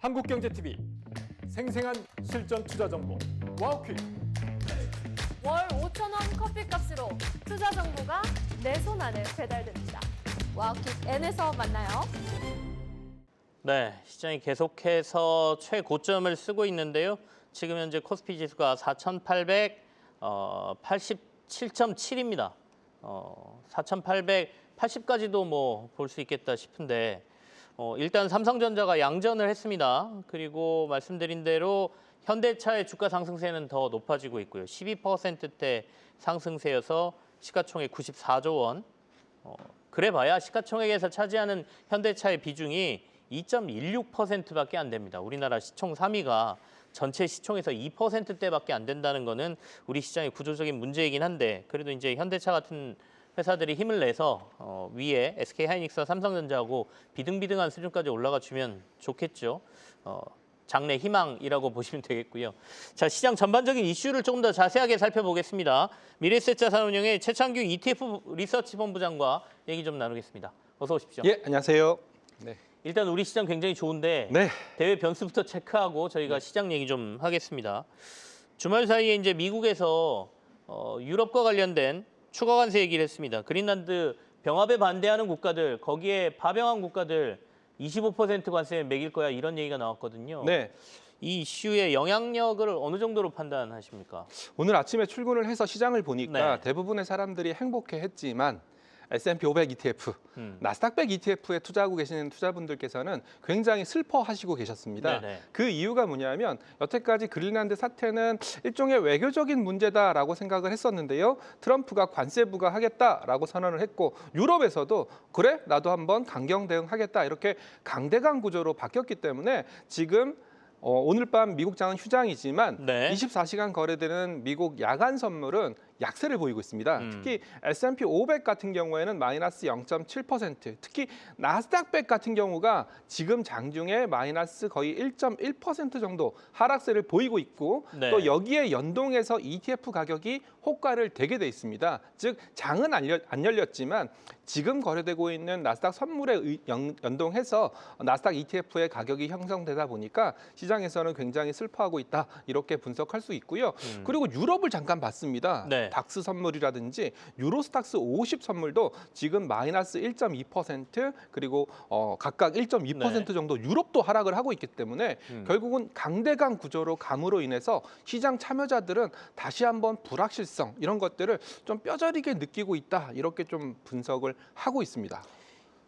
한국경제TV 생생한 실전 투자 정보 와우퀵. 월 5,000원 커피값으로 투자 정보가 내 손 안에 배달됩니다. 와우킥 N에서 만나요. 네, 시장이 계속해서 최고점을 쓰고 있는데요. 지금 현재 코스피 지수가 4,887.7입니다. 4,880까지도 뭐 볼 수 있겠다 싶은데 일단 삼성전자가 양전을 했습니다. 그리고 말씀드린 대로 현대차의 주가 상승세는 더 높아지고 있고요. 12%대 상승세여서 시가총액 94조 원. 그래봐야 시가총액에서 차지하는 현대차의 비중이 2.16%밖에 안 됩니다. 우리나라 시총 3위가 전체 시총에서 2%대밖에 안 된다는 거는 우리 시장의 구조적인 문제이긴 한데 그래도 이제 현대차 같은 회사들이 힘을 내서 위에 SK하이닉스와 삼성전자하고 비등비등한 수준까지 올라가 주면 좋겠죠. 장래 희망이라고 보시면 되겠고요. 자, 시장 전반적인 이슈를 조금 더 자세하게 살펴보겠습니다. 미래에셋자산운용의 최창규 ETF 리서치 본부장과 얘기 좀 나누겠습니다. 어서 오십시오. 예, 안녕하세요. 네. 일단 우리 시장 굉장히 좋은데 네. 대외 변수부터 체크하고 저희가 시장 얘기 좀 하겠습니다. 주말 사이에 이제 미국에서 유럽과 관련된 추가 관세 얘기를 했습니다. 그린란드 병합에 반대하는 국가들, 거기에 파병한 국가들 25% 관세 매길 거야 이런 얘기가 나왔거든요. 네. 이 이슈의 영향력을 어느 정도로 판단하십니까? 오늘 아침에 출근을 해서 시장을 보니까 네. 대부분의 사람들이 행복해했지만 S&P 500 ETF, 나스닥 100 ETF에 투자하고 계시는 투자분들께서는 굉장히 슬퍼하시고 계셨습니다. 네네. 그 이유가 뭐냐면 여태까지 그린란드 사태는 일종의 외교적인 문제다라고 생각을 했었는데요. 트럼프가 관세 부과하겠다라고 선언을 했고 유럽에서도 그래 나도 한번 강경 대응하겠다 이렇게 강대강 구조로 바뀌었기 때문에 지금 오늘 밤 미국장은 휴장이지만 네. 24시간 거래되는 미국 야간 선물은 약세를 보이고 있습니다. 특히 S&P 500 같은 경우에는 마이너스 0.7%, 특히 나스닥 100 같은 경우가 지금 장중에 마이너스 거의 1.1% 정도 하락세를 보이고 있고 네. 또 여기에 연동해서 ETF 가격이 호가를 대게 돼 있습니다. 즉 장은 안 열렸지만 지금 거래되고 있는 나스닥 선물에 연동해서 나스닥 ETF의 가격이 형성되다 보니까 시장에서는 굉장히 슬퍼하고 있다 이렇게 분석할 수 있고요. 그리고 유럽을 잠깐 봤습니다. 네. 닥스 선물이라든지 유로스탁스 50 선물도 지금 마이너스 1.2% 그리고 각각 1.2% 정도 유럽도 하락을 하고 있기 때문에 결국은 강대강 구조로 감으로 인해서 시장 참여자들은 다시 한번 불확실성 이런 것들을 좀 뼈저리게 느끼고 있다 이렇게 좀 분석을 하고 있습니다.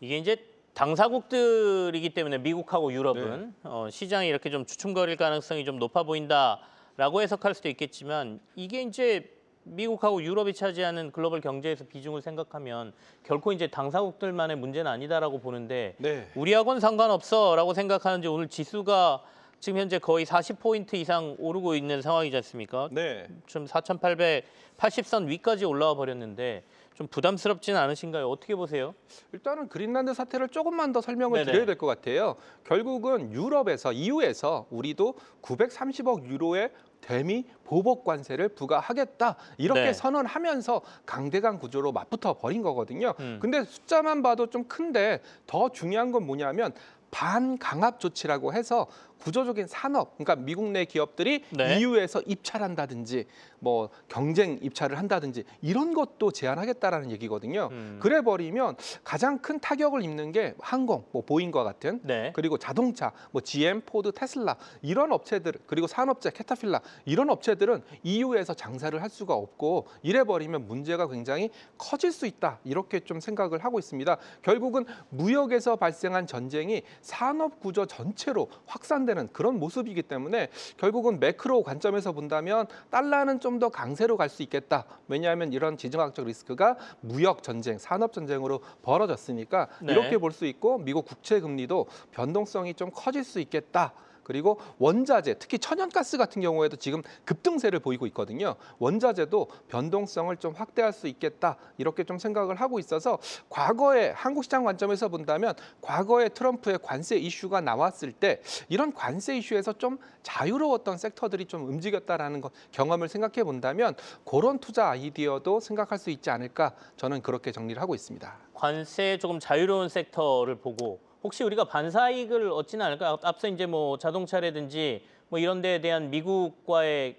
이게 이제 당사국들이기 때문에 미국하고 유럽은 시장이 이렇게 좀 주춤거릴 가능성이 좀 높아 보인다라고 해석할 수도 있겠지만 이게 이제 미국하고 유럽이 차지하는 글로벌 경제에서 비중을 생각하면 결코 이제 당사국들만의 문제는 아니다라고 보는데 네. 우리하고는 상관없어라고 생각하는지 오늘 지수가 지금 현재 거의 40포인트 이상 오르고 있는 상황이지 않습니까? 네. 좀 4,880선 위까지 올라와 버렸는데 좀 부담스럽지는 않으신가요? 어떻게 보세요? 일단은 그린란드 사태를 조금만 더 설명을 네네. 드려야 될 것 같아요. 결국은 유럽에서 EU에서 우리도 930억 유로의 대미 보복 관세를 부과하겠다 이렇게 네. 선언하면서 강대강 구조로 맞붙어 버린 거거든요. 근데 숫자만 봐도 좀 큰데 더 중요한 건 뭐냐면 반강압 조치라고 해서 구조적인 산업, 그러니까 미국 내 기업들이 네. EU에서 입찰한다든지 뭐 경쟁 입찰을 한다든지 이런 것도 제한하겠다라는 얘기거든요. 그래 버리면 가장 큰 타격을 입는 게 항공, 뭐 보잉과 같은 네. 그리고 자동차, 뭐 GM, 포드, 테슬라 이런 업체들 그리고 산업재, 캐터필라 이런 업체들은 EU에서 장사를 할 수가 없고 이래 버리면 문제가 굉장히 커질 수 있다 이렇게 좀 생각을 하고 있습니다. 결국은 무역에서 발생한 전쟁이 산업 구조 전체로 확산되는 그런 모습이기 때문에 결국은 매크로 관점에서 본다면 달러는 좀 더 강세로 갈 수 있겠다. 왜냐하면 이런 지정학적 리스크가 무역 전쟁, 산업 전쟁으로 벌어졌으니까 네. 이렇게 볼 수 있고 미국 국채 금리도 변동성이 좀 커질 수 있겠다. 그리고 원자재, 특히 천연가스 같은 경우에도 지금 급등세를 보이고 있거든요. 원자재도 변동성을 좀 확대할 수 있겠다 이렇게 좀 생각을 하고 있어서 과거에 한국 시장 관점에서 본다면 과거에 트럼프의 관세 이슈가 나왔을 때 이런 관세 이슈에서 좀 자유로웠던 섹터들이 좀 움직였다라는 경험을 생각해 본다면 그런 투자 아이디어도 생각할 수 있지 않을까 저는 그렇게 정리를 하고 있습니다. 관세에 조금 자유로운 섹터를 보고 혹시 우리가 반사이익을 얻지는 않을까요? 앞서 이제 뭐 자동차라든지 뭐 이런 데에 대한 미국과의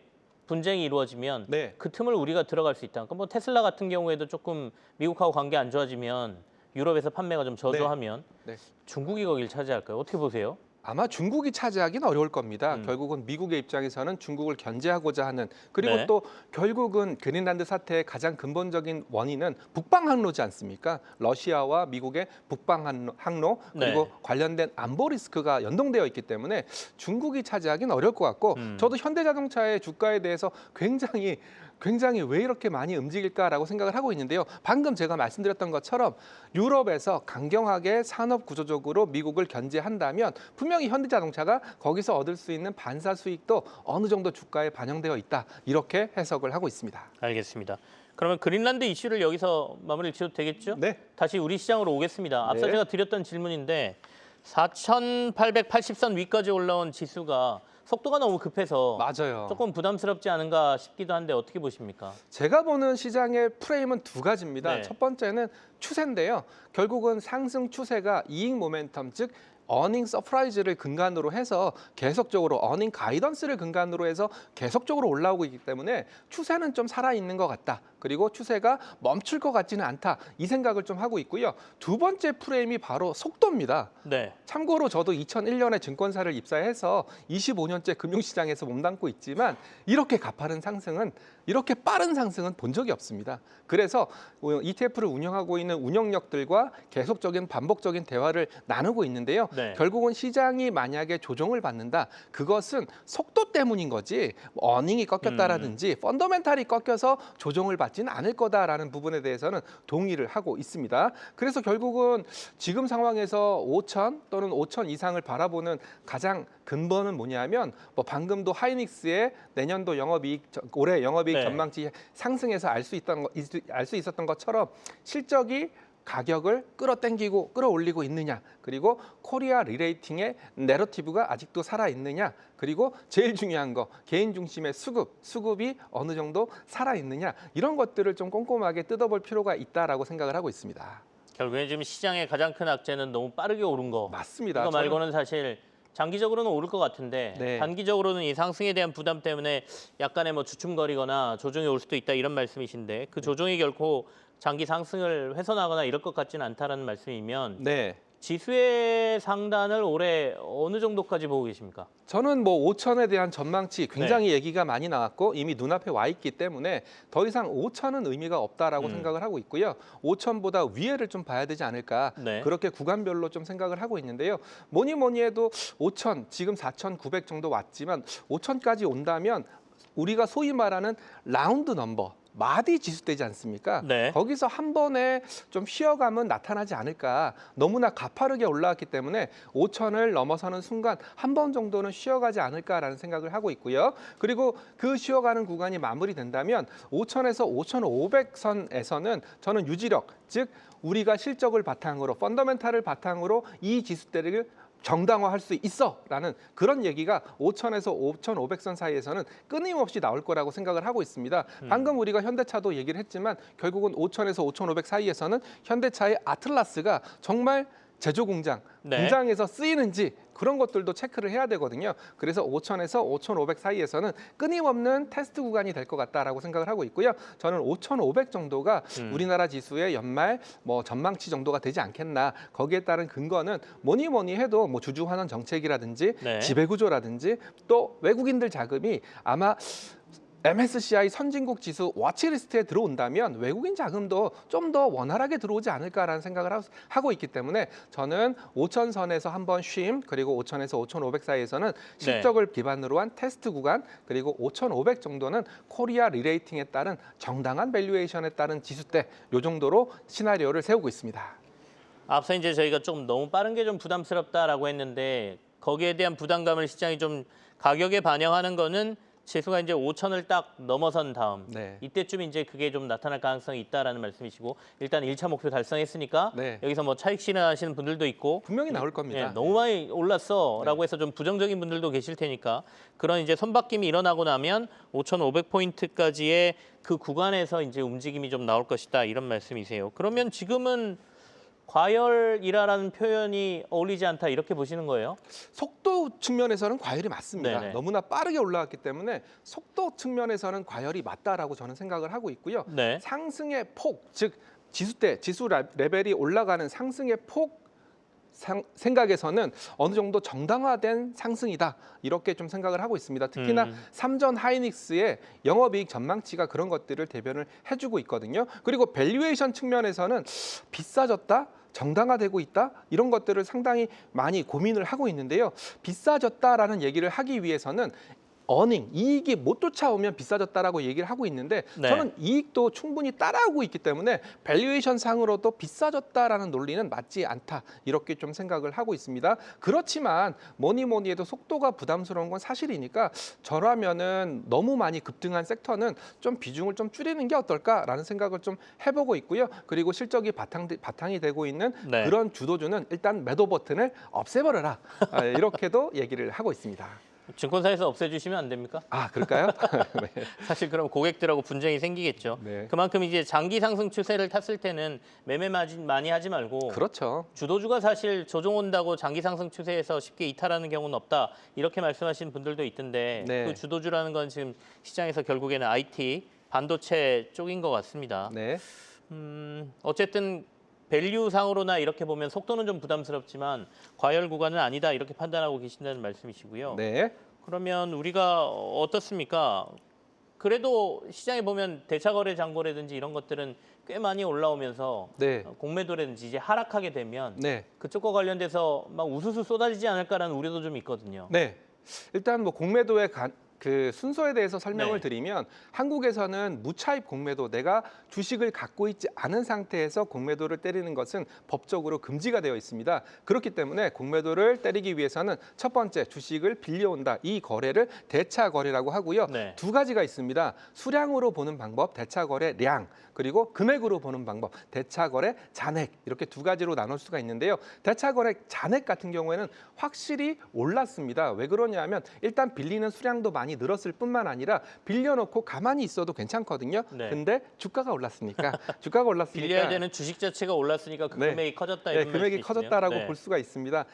분쟁이 이루어지면 네. 그 틈을 우리가 들어갈 수 있다. 그러니까 뭐 테슬라 같은 경우에도 조금 미국하고 관계 안 좋아지면 유럽에서 판매가 좀 저조하면 네. 중국이 거기를 차지할까요? 어떻게 보세요? 아마 중국이 차지하기는 어려울 겁니다. 음. 결국은 미국의 입장에서는 중국을 견제하고자 하는, 그리고 네. 또 결국은 그린란드 사태의 가장 근본적인 원인은 북방 항로지 않습니까? 러시아와 미국의 북방 항로 그리고 네. 관련된 안보 리스크가 연동되어 있기 때문에 중국이 차지하기는 어려울 것 같고 저도 현대자동차의 주가에 대해서 굉장히 왜 이렇게 많이 움직일까라고 생각을 하고 있는데요. 방금 제가 말씀드렸던 것처럼 유럽에서 강경하게 산업 구조적으로 미국을 견제한다면 분명히 현대자동차가 거기서 얻을 수 있는 반사 수익도 어느 정도 주가에 반영되어 있다. 이렇게 해석을 하고 있습니다. 알겠습니다. 그러면 그린란드 이슈를 여기서 마무리를 지어도 되겠죠? 네. 다시 우리 시장으로 오겠습니다. 앞서 네. 제가 드렸던 질문인데 4,880선 위까지 올라온 지수가 속도가 너무 급해서 맞아요. 조금 부담스럽지 않은가 싶기도 한데 어떻게 보십니까? 제가 보는 시장의 프레임은 두 가지입니다. 네. 첫 번째는 추세인데요. 결국은 상승 추세가 이익 모멘텀, 즉 어닝 서프라이즈를 근간으로 해서 계속적으로 어닝 가이던스를 근간으로 해서 계속적으로 올라오고 있기 때문에 추세는 좀 살아있는 것 같다. 그리고 추세가 멈출 것 같지는 않다. 이 생각을 좀 하고 있고요. 두 번째 프레임이 바로 속도입니다. 네. 참고로 저도 2001년에 증권사를 입사해서 25년째 금융시장에서 몸담고 있지만 이렇게 가파른 상승은, 이렇게 빠른 상승은 본 적이 없습니다. 그래서 ETF를 운영하고 있는 운영력들과 계속적인 반복적인 대화를 나누고 있는데요. 네. 결국은 시장이 만약에 조정을 받는다. 그것은 속도 때문인 거지 어닝이 꺾였다라든지 펀더멘탈이 꺾여서 조정을 받지는 않을 거다라는 부분에 대해서는 동의를 하고 있습니다. 그래서 결국은 지금 상황에서 5천 또는 5천 이상을 바라보는 가장 근본은 뭐냐면 뭐 방금도 하이닉스의 내년도 영업이익, 올해 영업이익 네. 전망치 상승해서 알 수 있었던 것처럼 실적이 가격을 끌어당기고 끌어올리고 있느냐, 그리고 코리아 리레이팅의 내러티브가 아직도 살아있느냐, 그리고 제일 중요한 거 개인 중심의 수급이 어느 정도 살아있느냐, 이런 것들을 좀 꼼꼼하게 뜯어볼 필요가 있다라고 생각을 하고 있습니다. 결국엔 지금 시장의 가장 큰 악재는 너무 빠르게 오른 거. 맞습니다. 이거 저는 말고는 사실 장기적으로는 오를 것 같은데 네. 단기적으로는 이 상승에 대한 부담 때문에 약간의 뭐 주춤거리거나 조정이 올 수도 있다 이런 말씀이신데 그 조정이 결코 장기 상승을 훼손하거나 이럴 것 같지는 않다라는 말씀이면 네. 지수의 상단을 올해 어느 정도까지 보고 계십니까? 저는 뭐 5천에 대한 전망치 굉장히 얘기가 많이 나왔고 이미 눈앞에 와 있기 때문에 더 이상 5천은 의미가 없다라고 생각을 하고 있고요. 5천보다 위에를 좀 봐야 되지 않을까. 네. 그렇게 구간별로 좀 생각을 하고 있는데요. 뭐니 해도 5천, 지금 4,900 정도 왔지만 5천까지 온다면 우리가 소위 말하는 라운드 넘버, 마디 지수대지 않습니까? 네. 거기서 한 번에 좀 쉬어감은 나타나지 않을까. 너무나 가파르게 올라왔기 때문에 5천을 넘어서는 순간 한 번 정도는 쉬어가지 않을까라는 생각을 하고 있고요. 그리고 그 쉬어가는 구간이 마무리된다면 5천에서 5,500선에서는 저는 유지력, 즉 우리가 실적을 바탕으로 펀더멘탈을 바탕으로 이 지수대를 정당화할 수 있어라는 그런 얘기가 5천에서 5,500선 사이에서는 끊임없이 나올 거라고 생각을 하고 있습니다. 방금 우리가 현대차도 얘기를 했지만 결국은 5천에서 5,500 사이에서는 현대차의 아틀라스가 정말 제조 공장, 네. 공장에서 쓰이는지 그런 것들도 체크를 해야 되거든요. 그래서 5천에서 5,500 사이에서는 끊임없는 테스트 구간이 될 것 같다라고 생각을 하고 있고요. 저는 5,500 정도가 우리나라 지수의 연말 뭐 전망치 정도가 되지 않겠나. 거기에 따른 근거는 뭐니 해도 뭐 주주환원 정책이라든지 네. 지배구조라든지 또 외국인들 자금이 아마 MSCI 선진국 지수 워치리스트에 들어온다면 외국인 자금도 좀 더 원활하게 들어오지 않을까라는 생각을 하고 있기 때문에 저는 5천선에서 한번 쉼, 그리고 5천에서 5,500 사이에서는 실적을 기반으로 한 테스트 구간, 그리고 5,500 정도는 코리아 리레이팅에 따른 정당한 밸류에이션에 따른 지수대, 요 정도로 시나리오를 세우고 있습니다. 앞서 이제 저희가 좀 너무 빠른 게 좀 부담스럽다라고 했는데 거기에 대한 부담감을 시장이 좀 가격에 반영하는 거는 지수가 이제 5천을 딱 넘어선 다음 네. 이때쯤 이제 그게 좀 나타날 가능성이 있다라는 말씀이시고 일단 1차 목표 달성했으니까 네. 여기서 뭐 차익 실현하시는 분들도 있고 분명히 나올 겁니다. 예, 너무 많이 올랐어라고 해서 좀 부정적인 분들도 계실 테니까 그런 이제 선바뀜이 일어나고 나면 5,500포인트까지의 그 구간에서 이제 움직임이 좀 나올 것이다 이런 말씀이세요. 그러면 지금은 과열이라는 표현이 어울리지 않다 이렇게 보시는 거예요? 속도 측면에서는 과열이 맞습니다. 네네. 너무나 빠르게 올라갔기 때문에 속도 측면에서는 과열이 맞다라고 저는 생각을 하고 있고요. 네. 상승의 폭, 즉 지수 레벨이 올라가는 상승의 폭 생각에서는 어느 정도 정당화된 상승이다 이렇게 좀 생각을 하고 있습니다. 특히나 삼전 하이닉스의 영업이익 전망치가 그런 것들을 대변을 해주고 있거든요. 그리고 밸류에이션 측면에서는 비싸졌다, 정당화되고 있다 이런 것들을 상당히 많이 고민을 하고 있는데요. 비싸졌다라는 얘기를 하기 위해서는 어닝, 이익이 못 쫓아오면 비싸졌다라고 얘기를 하고 있는데 네. 저는 이익도 충분히 따라오고 있기 때문에 밸류에이션 상으로도 비싸졌다라는 논리는 맞지 않다 이렇게 좀 생각을 하고 있습니다. 그렇지만 뭐니 해도 속도가 부담스러운 건 사실이니까 저라면은 너무 많이 급등한 섹터는 좀 비중을 좀 줄이는 게 어떨까라는 생각을 좀 해보고 있고요. 그리고 실적이 바탕이 되고 있는 네. 그런 주도주는 일단 매도 버튼을 없애버려라 이렇게도 얘기를 하고 있습니다. 증권사에서 없애주시면 안 됩니까? 아, 그럴까요? 네. 사실 그럼 고객들하고 분쟁이 생기겠죠. 네. 그만큼 이제 장기 상승 추세를 탔을 때는 매매 많이 하지 말고 그렇죠. 주도주가 사실 조정 온다고 장기 상승 추세에서 쉽게 이탈하는 경우는 없다. 이렇게 말씀하시는 분들도 있던데 네. 그 주도주라는 건 지금 시장에서 결국에는 IT, 반도체 쪽인 것 같습니다. 네. 어쨌든 밸류상으로나 이렇게 보면 속도는 좀 부담스럽지만 과열 구간은 아니다 이렇게 판단하고 계신다는 말씀이시고요. 네. 그러면 우리가 어떻습니까? 그래도 시장에 보면 대차거래 잔고라든지 이런 것들은 꽤 많이 올라오면서 네. 공매도라든지 이제 하락하게 되면 네. 그쪽과 관련돼서 막 우수수 쏟아지지 않을까라는 우려도 좀 있거든요. 네. 일단 뭐 공매도의 그 순서에 대해서 설명을 네. 드리면 한국에서는 무차입 공매도, 내가 주식을 갖고 있지 않은 상태에서 공매도를 때리는 것은 법적으로 금지가 되어 있습니다. 그렇기 때문에 공매도를 때리기 위해서는 첫 번째 주식을 빌려온다. 이 거래를 대차 거래라고 하고요. 네. 두 가지가 있습니다. 수량으로 보는 방법, 대차 거래량, 그리고 금액으로 보는 방법, 대차 거래 잔액 이렇게 두 가지로 나눌 수가 있는데요. 대차 거래 잔액 같은 경우에는 확실히 올랐습니다. 왜 그러냐면 일단 빌리는 수량도 많이 늘었을 뿐만 아니라 빌려놓고 가만히 있어도 괜찮거든요. 네. 근데 주가가 올랐으니까 주가가 올랐으니까 빌려야 되는 주식 자체가 올랐으니까 그 네. 금액이 커졌다 네, 이런 금액이 말씀이시네요. 커졌다라고 네. 볼 수가 있습니다.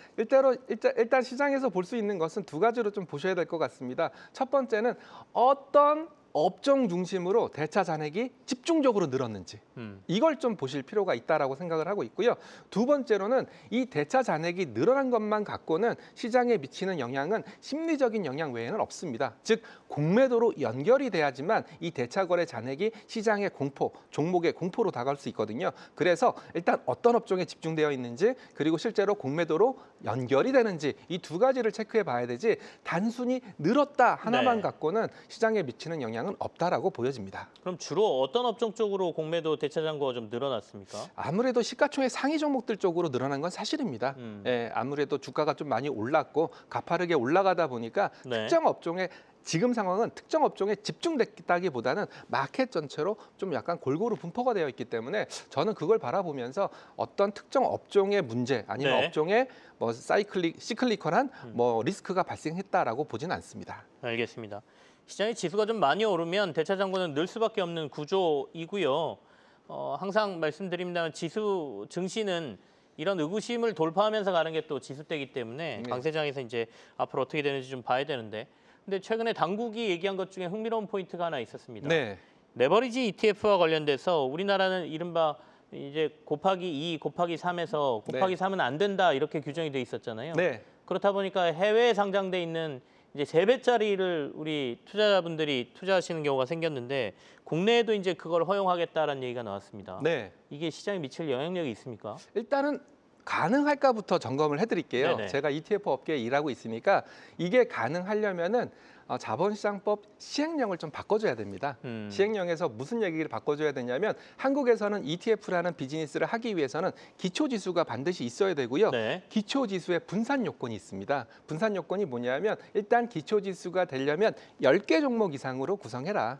일단 시장에서 볼 수 있는 것은 두 가지로 좀 보셔야 될 것 같습니다. 첫 번째는 어떤 업종 중심으로 대차 잔액이 집중적으로 늘었는지 이걸 좀 보실 필요가 있다라고 생각을 하고 있고요. 두 번째로는 이 대차 잔액이 늘어난 것만 갖고는 시장에 미치는 영향은 심리적인 영향 외에는 없습니다. 즉 공매도로 연결이 돼야지만 이 대차 거래 잔액이 시장의 공포, 종목의 공포로 다가올 수 있거든요. 그래서 일단 어떤 업종에 집중되어 있는지 그리고 실제로 공매도로 연결이 되는지 이 두 가지를 체크해 봐야 되지 단순히 늘었다 하나만 네. 갖고는 시장에 미치는 영향은 없다라고 보여집니다. 그럼 주로 어떤 업종 쪽으로 공매도 대차 잔고가 좀 늘어났습니까? 아무래도 시가총액 상위 종목들 쪽으로 늘어난 건 사실입니다. 예, 아무래도 주가가 좀 많이 올랐고 가파르게 올라가다 보니까 네. 특정 업종에 지금 상황은 특정 업종에 집중됐다기보다는 마켓 전체로 좀 약간 골고루 분포가 되어 있기 때문에 저는 그걸 바라보면서 어떤 특정 업종의 문제 아니면 네. 업종에 뭐 시클리컬한 뭐 리스크가 발생했다라고 보지는 않습니다. 알겠습니다. 시장의 지수가 좀 많이 오르면 대차 잔고는 늘 수밖에 없는 구조이고요. 항상 말씀드립니다만 지수 증시는 이런 의구심을 돌파하면서 가는 게 또 지수대이기 때문에 네. 강세장에서 이제 앞으로 어떻게 되는지 좀 봐야 되는데 근데 최근에 당국이 얘기한 것 중에 흥미로운 포인트가 하나 있었습니다. 네. 레버리지 ETF와 관련돼서 우리나라는 이른바 이제 곱하기 2, 곱하기 3에서 곱하기 네. 3은 안 된다 이렇게 규정이 돼 있었잖아요. 네. 그렇다 보니까 해외에 상장돼 있는 이제 3배짜리를 우리 투자자분들이 투자하시는 경우가 생겼는데 국내에도 이제 그걸 허용하겠다라는 얘기가 나왔습니다. 네. 이게 시장에 미칠 영향력이 있습니까? 일단은 가능할까부터 점검을 해드릴게요. 네네. 제가 ETF 업계에 일하고 있으니까 이게 가능하려면은 자본시장법 시행령을 좀 바꿔줘야 됩니다. 시행령에서 무슨 얘기를 바꿔줘야 되냐면 한국에서는 ETF라는 비즈니스를 하기 위해서는 기초지수가 반드시 있어야 되고요. 네. 기초지수의 분산 요건이 있습니다. 분산 요건이 뭐냐면 일단 기초지수가 되려면 10개 종목 이상으로 구성해라.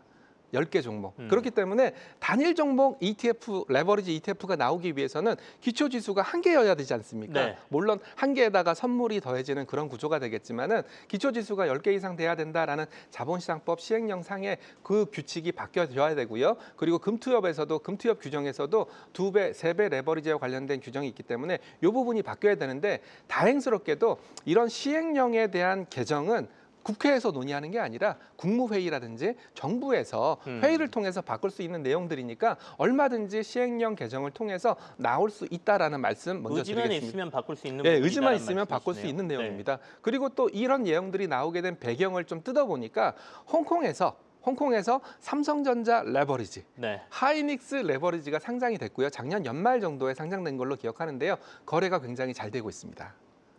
10개 종목. 그렇기 때문에 단일 종목 ETF, 레버리지 ETF가 나오기 위해서는 기초 지수가 한 개여야 되지 않습니까? 네. 물론 한 개에다가 선물이 더해지는 그런 구조가 되겠지만은 기초 지수가 10개 이상 돼야 된다라는 자본시장법 시행령상의 그 규칙이 바뀌어져야 되고요. 그리고 금투협 규정에서도 2배, 3배 레버리지와 관련된 규정이 있기 때문에 이 부분이 바뀌어야 되는데 다행스럽게도 이런 시행령에 대한 개정은 국회에서 논의하는 게 아니라 국무회의라든지 정부에서 회의를 통해서 바꿀 수 있는 내용들이니까 얼마든지 시행령 개정을 통해서 나올 수 있다라는 말씀 먼저 의지만 드리겠습니다. 있으면 바꿀 수 있는 네, 부분이다라는 의지만 있으면 바꿀 수 말씀이시네요. 있는 네. 내용입니다. 그리고 또 이런 내용들이 나오게 된 배경을 좀 뜯어보니까 홍콩에서 삼성전자 레버리지, 네. 하이닉스 레버리지가 상장이 됐고요. 작년 연말 정도에 상장된 걸로 기억하는데요. 거래가 굉장히 잘 되고 있습니다.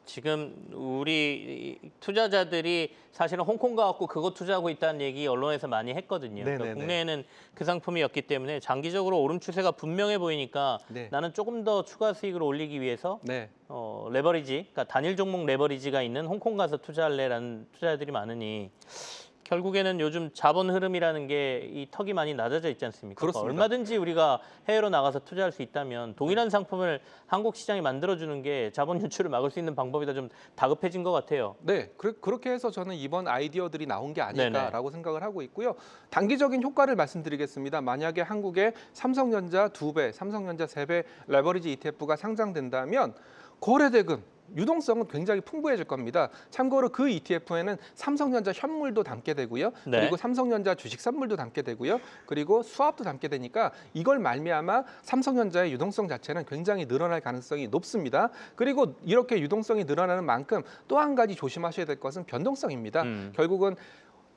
지금 우리 투자자들이 사실은 홍콩 가갖고 그거 투자하고 있다는 얘기 언론에서 많이 했거든요. 그러니까 네네네. 국내에는 그 상품이었기 때문에 장기적으로 오름 추세가 분명해 보이니까 네. 나는 조금 더 추가 수익을 올리기 위해서 네. 레버리지, 그러니까 단일 종목 레버리지가 있는 홍콩 가서 투자할래라는 투자자들이 많으니 결국에는 요즘 자본 흐름이라는 게 이 턱이 많이 낮아져 있지 않습니까? 그러니까 그렇습니다. 얼마든지 우리가 해외로 나가서 투자할 수 있다면 동일한 상품을 한국 시장에 만들어주는 게 자본 유출을 막을 수 있는 방법이다. 좀 다급해진 것 같아요. 네, 그렇게 해서 저는 이번 아이디어들이 나온 게 아닐까라고 생각을 하고 있고요. 단기적인 효과를 말씀드리겠습니다. 만약에 한국에 삼성전자 2배, 삼성전자 3배 레버리지 ETF가 상장된다면 거래대금 유동성은 굉장히 풍부해질 겁니다. 참고로 그 ETF에는 삼성전자 현물도 담게 되고요. 네. 그리고 삼성전자 주식 선물도 담게 되고요. 그리고 수합도 담게 되니까 이걸 말미암아 삼성전자의 유동성 자체는 굉장히 늘어날 가능성이 높습니다. 그리고 이렇게 유동성이 늘어나는 만큼 또 한 가지 조심하셔야 될 것은 변동성입니다. 결국은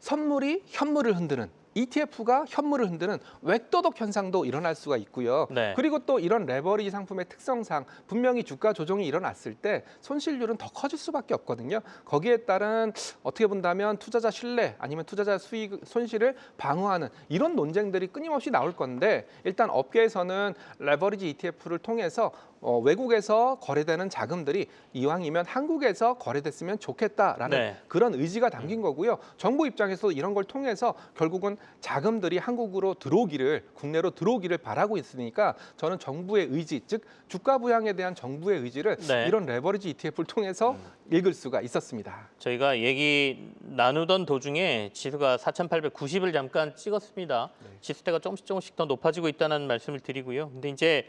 선물이 현물을 흔드는 ETF가 현물을 흔드는 웹도덕 현상도 일어날 수가 있고요. 네. 그리고 또 이런 레버리지 상품의 특성상 분명히 주가 조정이 일어났을 때 손실률은 더 커질 수밖에 없거든요. 거기에 따른 어떻게 본다면 투자자 신뢰 아니면 투자자 수익 손실을 방어하는 이런 논쟁들이 끊임없이 나올 건데 일단 업계에서는 레버리지 ETF를 통해서 외국에서 거래되는 자금들이 이왕이면 한국에서 거래됐으면 좋겠다라는 네. 그런 의지가 담긴 거고요. 정부 입장에서도 이런 걸 통해서 결국은 자금들이 한국으로 들어오기를 국내로 들어오기를 바라고 있으니까 저는 정부의 의지 즉 주가 부양에 대한 정부의 의지를 네. 이런 레버리지 ETF를 통해서 읽을 수가 있었습니다. 저희가 얘기 나누던 도중에 지수가 4,890을 잠깐 찍었습니다. 지수대가 조금씩 더 높아지고 있다는 말씀을 드리고요. 근데 이제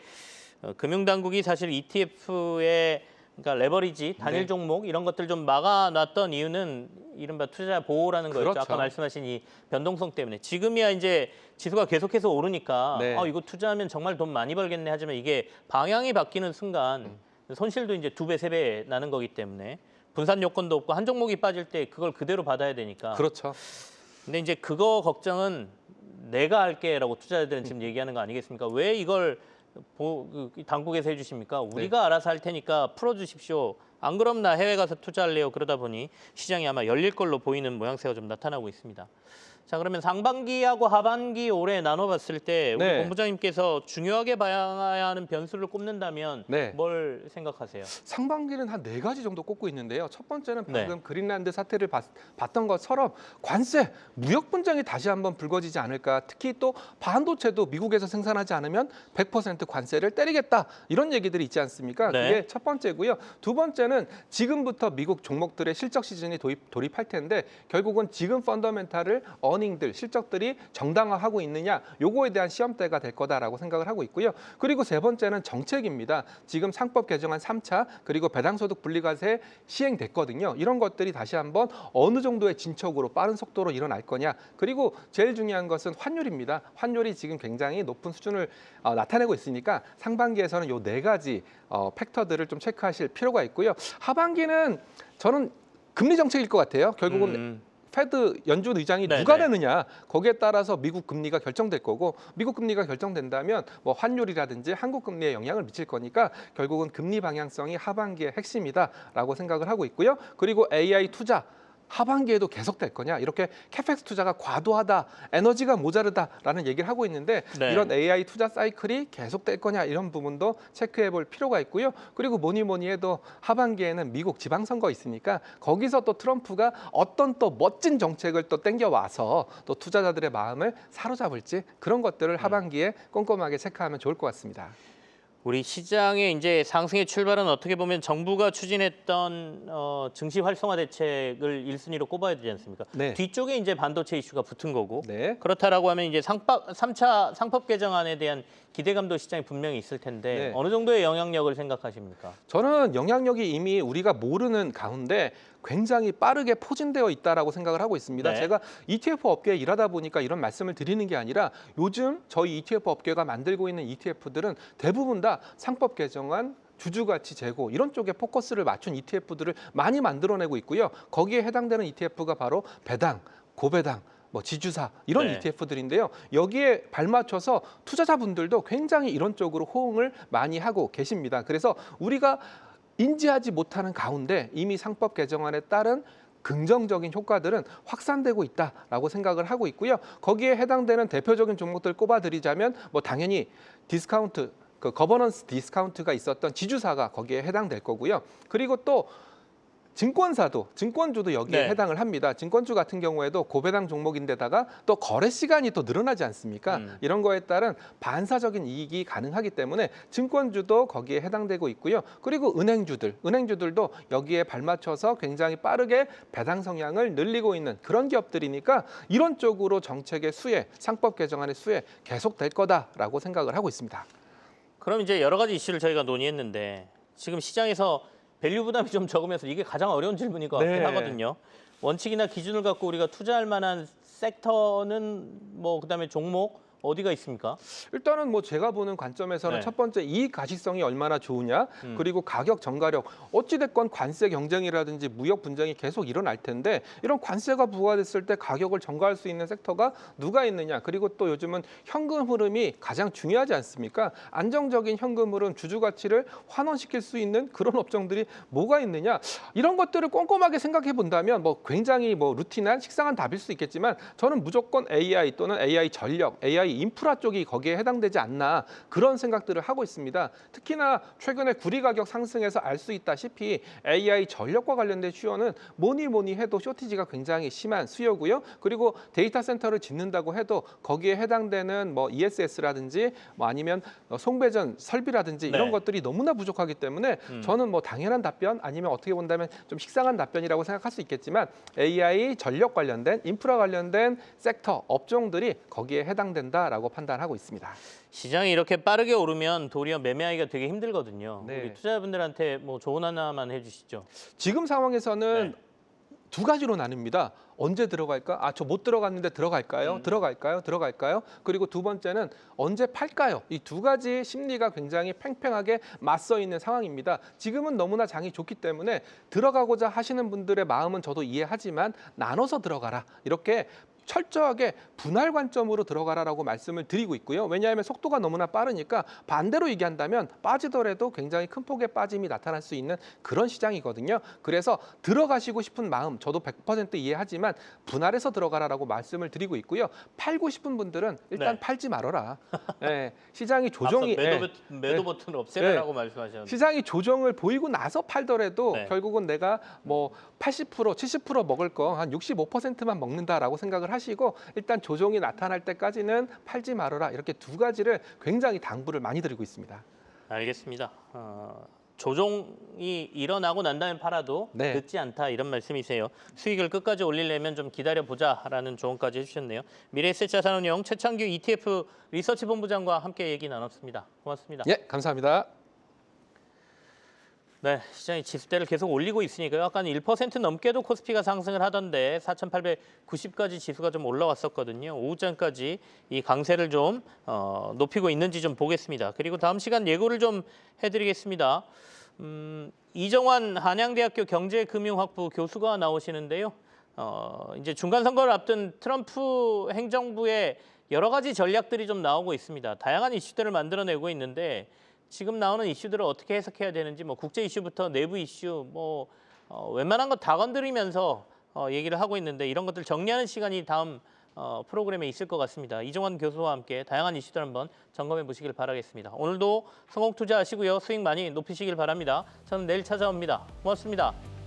금융당국이 사실 ETF의 그러니까 레버리지, 단일 네. 종목 이런 것들 좀 막아놨던 이유는 이른바 투자 보호라는 거였죠. 그렇죠. 아까 말씀하신 이 변동성 때문에. 지금이야 이제 지수가 계속해서 오르니까 네. 이거 투자하면 정말 돈 많이 벌겠네 하지만 이게 방향이 바뀌는 순간 손실도 이제 2배, 3배 나는 거기 때문에 분산 요건도 없고 한 종목이 빠질 때 그걸 그대로 받아야 되니까. 그렇죠. 근데 이제 그거 걱정은 내가 할게라고 투자자들은 지금 얘기하는 거 아니겠습니까? 왜 이걸 당국에서 해주십니까? 우리가 알아서 할 테니까 풀어주십시오. 안 그럼 나 해외 가서 투자할래요. 그러다 보니 시장이 아마 열릴 걸로 보이는 모양새가 좀 나타나고 있습니다. 자, 그러면 상반기하고 하반기 올해 나눠봤을 때 우리 네. 본부장님께서 중요하게 봐야 하는 변수를 꼽는다면 네. 뭘 생각하세요? 상반기는 한 4가지 정도 꼽고 있는데요. 첫 번째는 네. 방금 그린란드 사태를 봤던 것처럼 관세, 무역 분쟁이 다시 한번 불거지지 않을까. 특히 또 반도체도 미국에서 생산하지 않으면 100% 관세를 때리겠다. 이런 얘기들이 있지 않습니까? 네. 그게 첫 번째고요. 두 번째는 지금부터 미국 종목들의 실적 시즌이 돌입할 텐데 결국은 지금 펀더멘탈을 어닝들, 실적들이 정당화하고 있느냐 요거에 대한 시험대가 될 거다라고 생각을 하고 있고요. 그리고 세 번째는 정책입니다. 지금 상법 개정안 3차 그리고 배당소득 분리과세 시행됐거든요. 이런 것들이 다시 한번 어느 정도의 진척으로 빠른 속도로 일어날 거냐. 그리고 제일 중요한 것은 환율입니다. 환율이 지금 굉장히 높은 수준을 나타내고 있으니까 상반기에서는 요 4가지 팩터들을 좀 체크하실 필요가 있고요. 하반기는 저는 금리 정책일 것 같아요. 결국은 페드 연준 의장이 네네. 누가 되느냐 거기에 따라서 미국 금리가 결정될 거고 미국 금리가 결정된다면 뭐 환율이라든지 한국 금리에 영향을 미칠 거니까 결국은 금리 방향성이 하반기의 핵심이다라고 생각을 하고 있고요. 그리고 AI 투자 하반기에도 계속될 거냐 이렇게 캐펙스 투자가 과도하다, 에너지가 모자르다라는 얘기를 하고 있는데 네. 이런 AI 투자 사이클이 계속될 거냐 이런 부분도 체크해볼 필요가 있고요. 그리고 뭐니 해도 하반기에는 미국 지방선거 있으니까 거기서 또 트럼프가 어떤 또 멋진 정책을 또 땡겨와서 또 투자자들의 마음을 사로잡을지 그런 것들을 하반기에 꼼꼼하게 체크하면 좋을 것 같습니다. 우리 시장의 이제 상승의 출발은 어떻게 보면 정부가 추진했던 증시 활성화 대책을 1순위로 꼽아야 되지 않습니까? 네. 뒤쪽에 이제 반도체 이슈가 붙은 거고 네. 그렇다라고 하면 이제 3차 상법 개정안에 대한 기대감도 시장에 분명히 있을 텐데 네. 어느 정도의 영향력을 생각하십니까? 저는 영향력이 이미 우리가 모르는 가운데 굉장히 빠르게 포진되어 있다라고 생각을 하고 있습니다. 네. 제가 ETF 업계에 일하다 보니까 이런 말씀을 드리는 게 아니라 요즘 저희 ETF 업계가 만들고 있는 ETF들은 대부분 다 상법 개정안 주주가치 제고 이런 쪽에 포커스를 맞춘 ETF들을 많이 만들어내고 있고요. 거기에 해당되는 ETF가 바로 배당, 고배당, 뭐 지주사 이런 네. ETF들인데요. 여기에 발맞춰서 투자자분들도 굉장히 이런 쪽으로 호응을 많이 하고 계십니다. 그래서 우리가 인지하지 못하는 가운데 이미 상법 개정안에 따른 긍정적인 효과들은 확산되고 있다라고 생각을 하고 있고요. 거기에 해당되는 대표적인 종목들 꼽아드리자면 뭐 당연히 디스카운트, 그 거버넌스 디스카운트가 있었던 지주사가 거기에 해당될 거고요. 그리고 또 증권사도, 증권주도 여기에 네. 해당을 합니다. 증권주 같은 경우에도 고배당 종목인데다가 또 거래 시간이 또 늘어나지 않습니까? 이런 거에 따른 반사적인 이익이 가능하기 때문에 증권주도 거기에 해당되고 있고요. 그리고 은행주들도 여기에 발맞춰서 굉장히 빠르게 배당 성향을 늘리고 있는 그런 기업들이니까 이런 쪽으로 정책의 수혜, 상법 개정안의 수혜 계속될 거다라고 생각을 하고 있습니다. 그럼 이제 여러 가지 이슈를 저희가 논의했는데 지금 시장에서 밸류 부담이 좀 적으면서 이게 가장 어려운 질문인 것 같긴 네. 하거든요. 원칙이나 기준을 갖고 우리가 투자할 만한 섹터는 뭐 그다음에 종목 어디가 있습니까? 일단은 뭐 제가 보는 관점에서는 네. 첫 번째 이익 가시성이 얼마나 좋으냐, 그리고 가격 전가력, 어찌됐건 관세 경쟁이라든지 무역 분쟁이 계속 일어날 텐데 이런 관세가 부과됐을 때 가격을 전가할 수 있는 섹터가 누가 있느냐, 그리고 또 요즘은 현금 흐름이 가장 중요하지 않습니까? 안정적인 현금 흐름, 주주 가치를 환원시킬 수 있는 그런 업종들이 뭐가 있느냐, 이런 것들을 꼼꼼하게 생각해 본다면 뭐 굉장히 뭐 루틴한 식상한 답일 수 있겠지만 저는 무조건 AI 또는 AI 전력, AI 인프라 쪽이 거기에 해당되지 않나 그런 생각들을 하고 있습니다. 특히나 최근에 구리 가격 상승에서 알 수 있다시피 AI 전력과 관련된 수요는 뭐니 해도 쇼티지가 굉장히 심한 수요고요. 그리고 데이터 센터를 짓는다고 해도 거기에 해당되는 뭐 ESS라든지 뭐 아니면 송배전 설비라든지 이런 네. 것들이 너무나 부족하기 때문에 저는 뭐 당연한 답변 아니면 어떻게 본다면 좀 식상한 답변이라고 생각할 수 있겠지만 AI 전력 관련된 인프라 관련된 섹터 업종들이 거기에 해당된다. 라고 판단하고 있습니다. 시장이 이렇게 빠르게 오르면 도리어 매매하기가 되게 힘들거든요. 네. 우리 투자자분들한테 뭐 조언 하나만 해주시죠. 지금 상황에서는 네. 두 가지로 나뉩니다. 언제 들어갈까? 아, 저 못 들어갔는데 들어갈까요? 들어갈까요? 그리고 두 번째는 언제 팔까요? 이 두 가지 심리가 굉장히 팽팽하게 맞서 있는 상황입니다. 지금은 너무나 장이 좋기 때문에 들어가고자 하시는 분들의 마음은 저도 이해하지만 나눠서 들어가라. 이렇게 철저하게 분할 관점으로 들어가라라고 말씀을 드리고 있고요. 왜냐하면 속도가 너무나 빠르니까 반대로 얘기한다면 빠지더라도 굉장히 큰 폭의 빠짐이 나타날 수 있는 그런 시장이거든요. 그래서 들어가시고 싶은 마음 저도 100% 이해하지만 분할해서 들어가라라고 말씀을 드리고 있고요. 팔고 싶은 분들은 일단 네. 팔지 말아라. 네, 시장이 조정이 매도 버튼을 없애라고 말씀하셨는데. 시장이 조정을 보이고 나서 팔더라도 네. 결국은 내가 뭐 80%, 70% 먹을 거 한 65%만 먹는다라고 생각을 하시고 일단 조정이 나타날 때까지는 팔지 말아라. 이렇게 두 가지를 굉장히 당부를 많이 드리고 있습니다. 알겠습니다. 조정이 일어나고 난 다음에 팔아도 네. 늦지 않다 이런 말씀이세요. 수익을 끝까지 올리려면 좀 기다려보자라는 조언까지 해주셨네요. 미래에셋자산운용 최창규 ETF 리서치 본부장과 함께 얘기 나눴습니다. 고맙습니다. 예, 감사합니다. 네, 시장이 지수대를 계속 올리고 있으니까요. 아까 1% 넘게도 코스피가 상승을 하던데 4,890까지 지수가 좀 올라왔었거든요. 오후장까지 이 강세를 좀 높이고 있는지 좀 보겠습니다. 그리고 다음 시간 예고를 좀 해드리겠습니다. 이정환 한양대학교 경제금융학부 교수가 나오시는데요. 이제 중간 선거를 앞둔 트럼프 행정부의 여러 가지 전략들이 좀 나오고 있습니다. 다양한 이슈들을 만들어내고 있는데 지금 나오는 이슈들을 어떻게 해석해야 되는지 뭐 국제 이슈부터 내부 이슈 뭐 웬만한 거 다 건드리면서 얘기를 하고 있는데 이런 것들 정리하는 시간이 다음 프로그램에 있을 것 같습니다. 이종환 교수와 함께 다양한 이슈들 한번 점검해 보시길 바라겠습니다. 오늘도 성공 투자하시고요. 수익 많이 높이시길 바랍니다. 저는 내일 찾아옵니다. 고맙습니다.